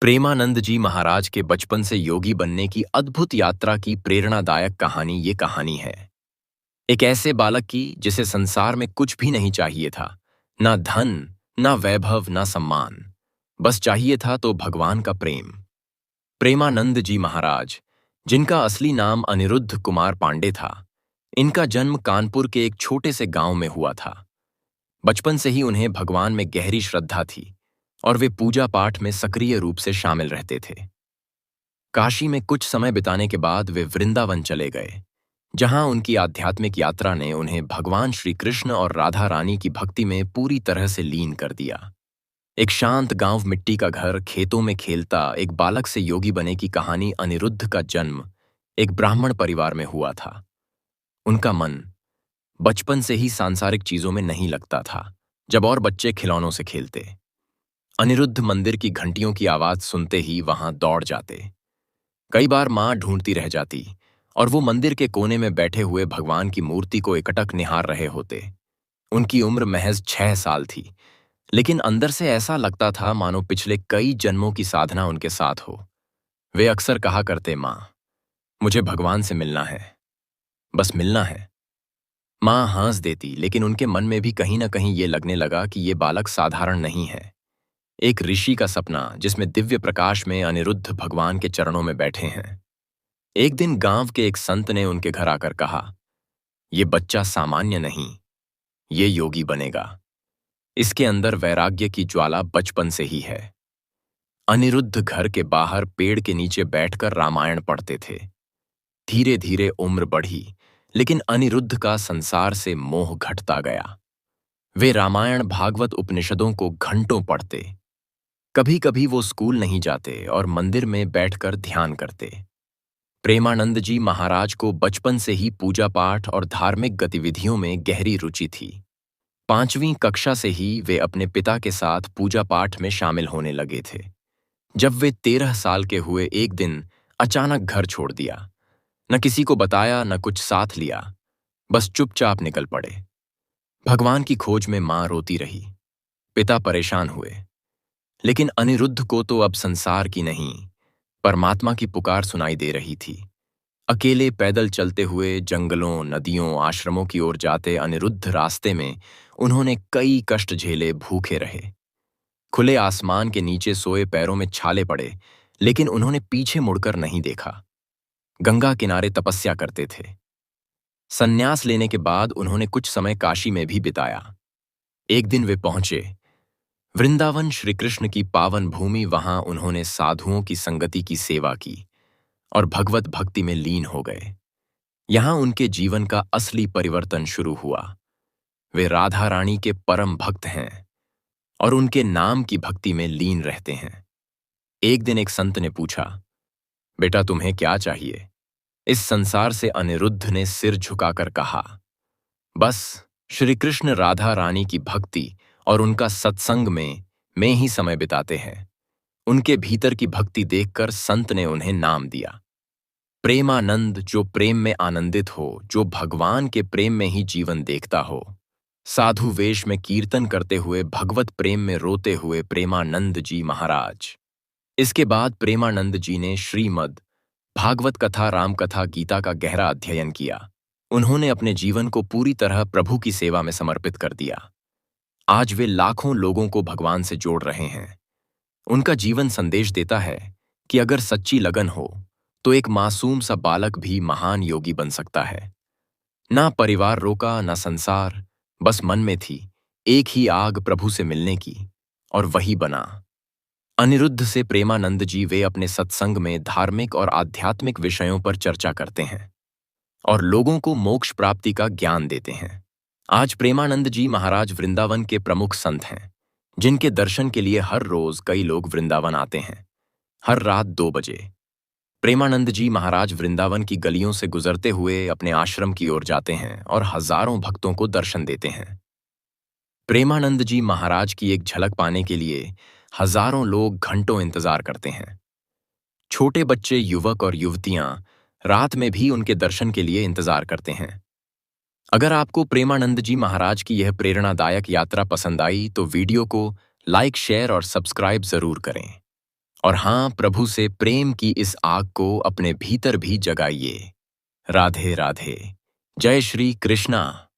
प्रेमानंद जी महाराज के बचपन से योगी बनने की अद्भुत यात्रा की प्रेरणादायक कहानी ये कहानी है। एक ऐसे बालक की जिसे संसार में कुछ भी नहीं चाहिए था। ना धन, ना वैभव, ना सम्मान। बस चाहिए था तो भगवान का प्रेम। प्रेमानंद जी महाराज, जिनका असली नाम अनिरुद्ध कुमार पांडे था, इनका जन्म कानपुर के एक छोटे से गांव में हुआ था। बचपन से ही उन्हें भगवान में गहरी श्रद्धा थी और वे पूजा पाठ में सक्रिय रूप से शामिल रहते थे। काशी में कुछ समय बिताने के बाद वे वृंदावन चले गए, जहां उनकी आध्यात्मिक यात्रा ने उन्हें भगवान श्री कृष्ण और राधा रानी की भक्ति में पूरी तरह से लीन कर दिया। एक शांत गांव, मिट्टी का घर, खेतों में खेलता एक बालक से योगी बने की कहानी। अनिरुद्ध का जन्म एक ब्राह्मण परिवार में हुआ था। उनका मन बचपन से ही सांसारिक चीजों में नहीं लगता था। जब और बच्चे खिलौनों से खेलते, अनिरुद्ध मंदिर की घंटियों की आवाज सुनते ही वहां दौड़ जाते। कई बार मां ढूंढती रह जाती और वो मंदिर के कोने में बैठे हुए भगवान की मूर्ति को एकटक निहार रहे होते। उनकी उम्र महज 6 साल थी, लेकिन अंदर से ऐसा लगता था मानो पिछले कई जन्मों की साधना उनके साथ हो। वे अक्सर कहा करते, मां, मुझे भगवान से मिलना है, बस मिलना है। मां हंस देती, लेकिन उनके मन में भी कहीं ना कहीं ये लगने लगा कि ये बालक साधारण नहीं है। एक ऋषि का सपना जिसमें दिव्य प्रकाश में अनिरुद्ध भगवान के चरणों में बैठे हैं। एक दिन गांव के एक संत ने उनके घर आकर कहा, ये बच्चा सामान्य नहीं, ये योगी बनेगा। इसके अंदर वैराग्य की ज्वाला बचपन से ही है। अनिरुद्ध घर के बाहर पेड़ के नीचे बैठकर रामायण पढ़ते थे। धीरे धीरे उम्र बढ़ी, लेकिन अनिरुद्ध का संसार से मोह घटता गया। वे रामायण, भागवत, उपनिषदों को घंटों पढ़ते। कभी कभी वो स्कूल नहीं जाते और मंदिर में बैठकर ध्यान करते। प्रेमानंद जी महाराज को बचपन से ही पूजा पाठ और धार्मिक गतिविधियों में गहरी रुचि थी। 5वीं कक्षा से ही वे अपने पिता के साथ पूजा पाठ में शामिल होने लगे थे। जब वे 13 साल के हुए, एक दिन अचानक घर छोड़ दिया। न किसी को बताया, न कुछ साथ लिया, बस चुपचाप निकल पड़े। भगवान की खोज में मां रोती रही, पिता परेशान हुए, लेकिन अनिरुद्ध को तो अब संसार की नहीं, परमात्मा की पुकार सुनाई दे रही थी। अकेले पैदल चलते हुए जंगलों, नदियों, आश्रमों की ओर जाते अनिरुद्ध रास्ते में उन्होंने कई कष्ट झेले, भूखे रहे। खुले आसमान के नीचे सोए, पैरों में छाले पड़े, लेकिन उन्होंने पीछे मुड़कर नहीं देखा। गंगा किनारे तपस्या करते थे। संन्यास लेने के बाद उन्होंने कुछ समय काशी में भी बिताया। एक दिन वे पहुंचे वृंदावन, श्री कृष्ण की पावन भूमि। वहां उन्होंने साधुओं की संगति की सेवा की और भगवत भक्ति में लीन हो गए। यहां उनके जीवन का असली परिवर्तन शुरू हुआ। वे राधा रानी के परम भक्त हैं और उनके नाम की भक्ति में लीन रहते हैं। एक दिन एक संत ने पूछा, बेटा, तुम्हें क्या चाहिए? इस संसार से अनिरुद्ध ने सिर झुकाकर कहा, बस श्री कृष्ण, राधा रानी की भक्ति और उनका सत्संग में ही समय बिताते हैं। उनके भीतर की भक्ति देखकर संत ने उन्हें नाम दिया प्रेमानंद, जो प्रेम में आनंदित हो, जो भगवान के प्रेम में ही जीवन देखता हो। साधु वेश में कीर्तन करते हुए, भगवत प्रेम में रोते हुए प्रेमानंद जी महाराज। इसके बाद प्रेमानंद जी ने श्रीमद् भागवत कथा, राम कथा, गीता का गहरा अध्ययन किया। उन्होंने अपने जीवन को पूरी तरह प्रभु की सेवा में समर्पित कर दिया। आज वे लाखों लोगों को भगवान से जोड़ रहे हैं। उनका जीवन संदेश देता है कि अगर सच्ची लगन हो तो एक मासूम सा बालक भी महान योगी बन सकता है। ना परिवार रोका, ना संसार, बस मन में थी एक ही आग, प्रभु से मिलने की, और वही बना। अनिरुद्ध से प्रेमानंद जी वे अपने सत्संग में धार्मिक और आध्यात्मिक विषयों पर चर्चा करते हैं और लोगों को मोक्ष प्राप्ति का ज्ञान देते हैं। आज प्रेमानंद जी महाराज वृंदावन के प्रमुख संत हैं, जिनके दर्शन के लिए हर रोज कई लोग वृंदावन आते हैं। हर रात 2 बजे प्रेमानंद जी महाराज वृंदावन की गलियों से गुजरते हुए अपने आश्रम की ओर जाते हैं और हजारों भक्तों को दर्शन देते हैं। प्रेमानंद जी महाराज की एक झलक पाने के लिए हजारों लोग घंटों इंतजार करते हैं। छोटे बच्चे, युवक और युवतियां रात में भी उनके दर्शन के लिए इंतजार करते हैं। अगर आपको प्रेमानंद जी महाराज की यह प्रेरणादायक यात्रा पसंद आई तो वीडियो को लाइक, शेयर और सब्सक्राइब जरूर करें। और हाँ, प्रभु से प्रेम की इस आग को अपने भीतर भी जगाइए। राधे राधे। जय श्री कृष्णा।